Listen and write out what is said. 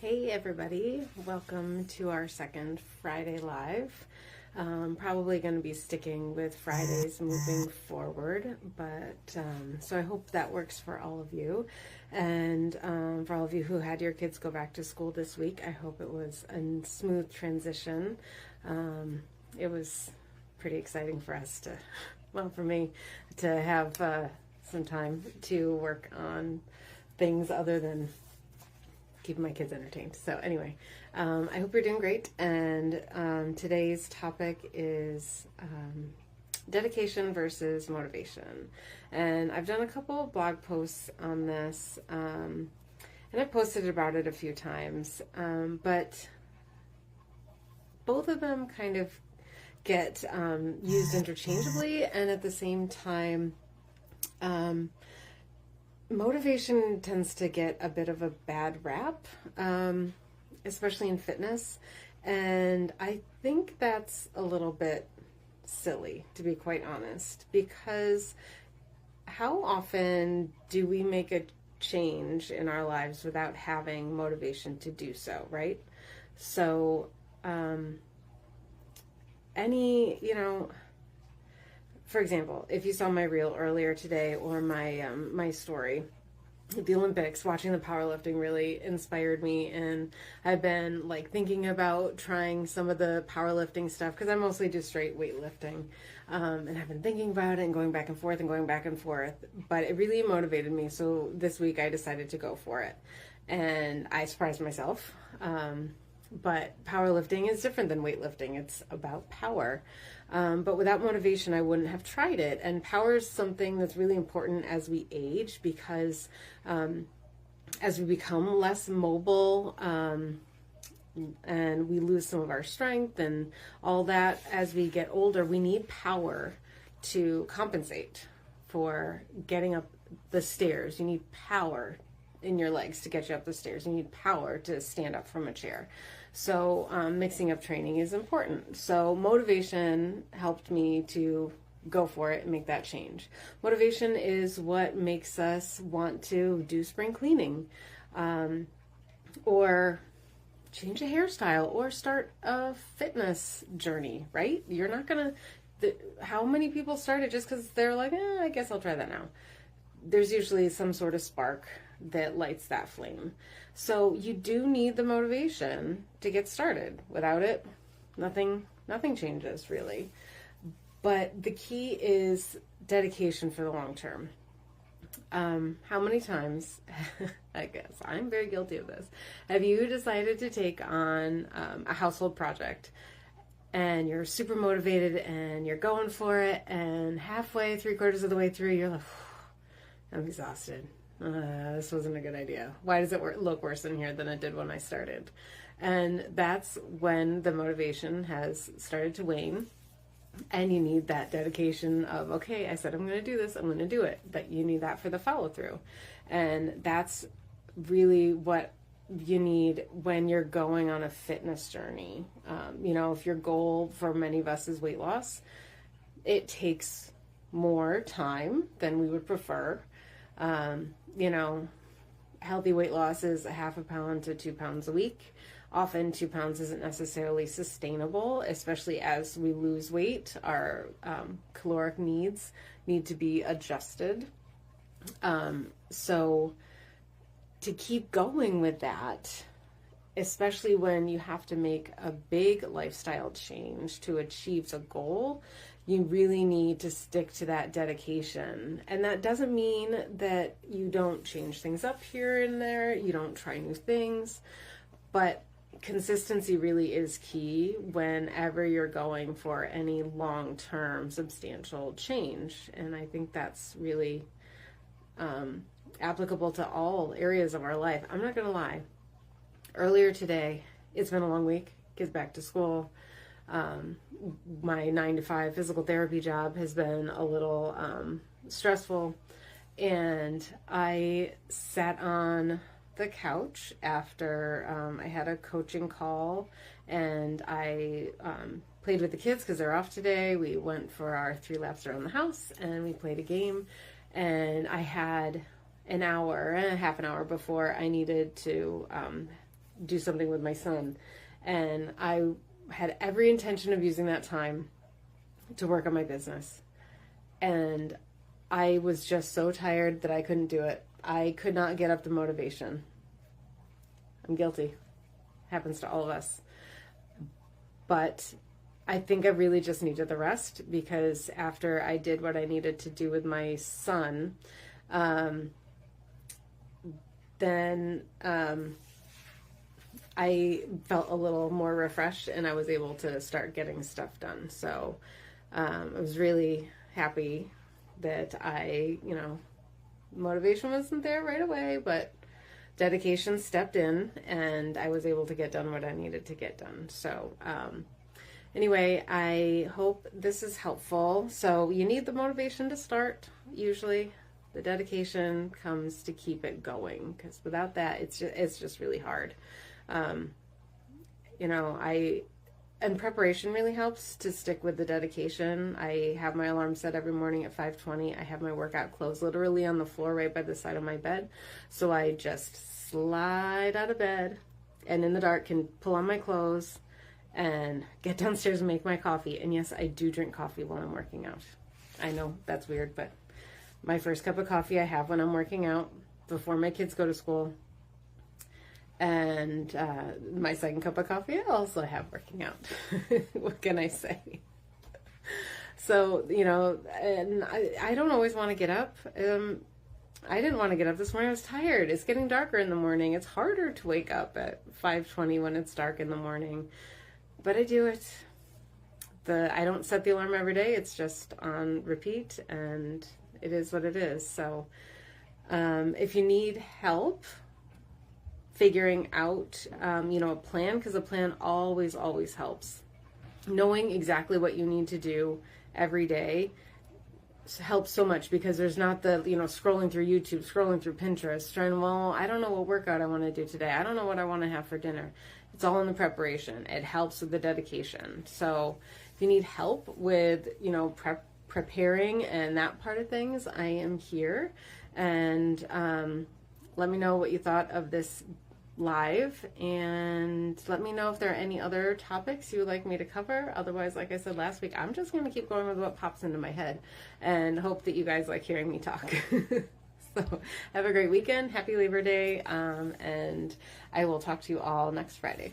Hey everybody, welcome to our second Friday Live. Probably going to be sticking with Fridays moving forward, but so I hope that works for all of you. And for all of you who had your kids go back to school this week, I hope it was a smooth transition. It was pretty exciting for us to, well, for me, to have some time to work on things other than keeping my kids entertained. So anyway, I hope you're doing great. And today's topic is dedication versus motivation. And I've done a couple of blog posts on this, and I've posted about it a few times. But both of them kind of get used interchangeably, and at the same time, motivation tends to get a bit of a bad rap, especially in fitness. And I think that's a little bit silly, to be quite honest, because how often do we make a change in our lives without having motivation to do so, right? So, for example, if you saw my reel earlier today or my story, the Olympics, watching the powerlifting really inspired me, and I've been thinking about trying some of the powerlifting stuff because I mostly do straight weightlifting, and I've been thinking about it and going back and forth, but it really motivated me. So this week I decided to go for it, and I surprised myself. But powerlifting is different than weightlifting. It's about power. But without motivation, I wouldn't have tried it. And power is something that's really important as we age, because as we become less mobile, and we lose some of our strength and all that, as we get older, we need power to compensate for getting up the stairs. You need power in your legs to get you up the stairs. You need power to stand up from a chair. So mixing up training is important. So motivation helped me to go for it and make that change. Motivation is what makes us want to do spring cleaning, or change a hairstyle, or start a fitness journey, right? You're not gonna, how many people started just because they're like, I guess I'll try that now? There's usually some sort of spark that lights that flame. So you do need the motivation to get started. Without it, nothing changes really. But the key is dedication for the long term. How many times, I guess I'm very guilty of this, have you decided to take on a household project, and you're super motivated and you're going for it, and halfway, 3/4 of the way through, you're like, I'm exhausted. This wasn't a good idea. Why does it look worse in here than it did when I started? And that's when the motivation has started to wane, and you need that dedication of, okay, I said I'm going to do this, I'm going to do it. But you need that for the follow through. And that's really what you need when you're going on a fitness journey. If your goal for many of us is weight loss, it takes more time than we would prefer. Healthy weight loss is 1/2 pound to 2 pounds a week. Often 2 pounds isn't necessarily sustainable, especially as we lose weight. Our caloric needs need to be adjusted. So to keep going with that, especially when you have to make a big lifestyle change to achieve a goal, you really need to stick to that dedication. And that doesn't mean that you don't change things up here and there, you don't try new things, but consistency really is key whenever you're going for any long-term substantial change. And I think that's really applicable to all areas of our life. I'm not gonna lie, earlier today, it's been a long week, kids back to school. My 9 to 5 physical therapy job has been a little stressful, and I sat on the couch after I had a coaching call, and I played with the kids because they're off today. We went for our 3 laps around the house, and we played a game, and I had an hour and a half an hour before I needed to do something with my son. And I had every intention of using that time to work on my business. And I was just so tired that I couldn't do it. I could not get up the motivation. I'm guilty. Happens to all of us. But I think I really just needed the rest, because after I did what I needed to do with my son, then I felt a little more refreshed, and I was able to start getting stuff done. So I was really happy that motivation wasn't there right away, but dedication stepped in, and I was able to get done what I needed to get done. So anyway, I hope this is helpful. So you need the motivation to start. Usually the dedication comes to keep it going, because without that, it's just really hard. And preparation really helps to stick with the dedication. I have my alarm set every morning at 5:20. I have my workout clothes literally on the floor right by the side of my bed. So I just slide out of bed and in the dark can pull on my clothes and get downstairs and make my coffee. And yes, I do drink coffee while I'm working out. I know that's weird, but my first cup of coffee I have when I'm working out before my kids go to school. And my second cup of coffee I also have working out. What can I say? So, and I don't always want to get up. I didn't want to get up this morning. I was tired. It's getting darker in the morning. It's harder to wake up at 5:20 when it's dark in the morning. But I do it. I don't set the alarm every day. It's just on repeat, and it is what it is. So if you need help figuring out, a plan, because a plan always, always helps. Knowing exactly what you need to do every day helps so much, because there's not the, scrolling through YouTube, scrolling through Pinterest, trying, I don't know what workout I want to do today. I don't know what I want to have for dinner. It's all in the preparation. It helps with the dedication. So if you need help with, preparing and that part of things, I am here. And let me know what you thought of this live, and let me know if there are any other topics you would like me to cover. Otherwise, like I said last week, I'm just going to keep going with what pops into my head and hope that you guys like hearing me talk. So have a great weekend. Happy Labor Day. And I will talk to you all next Friday.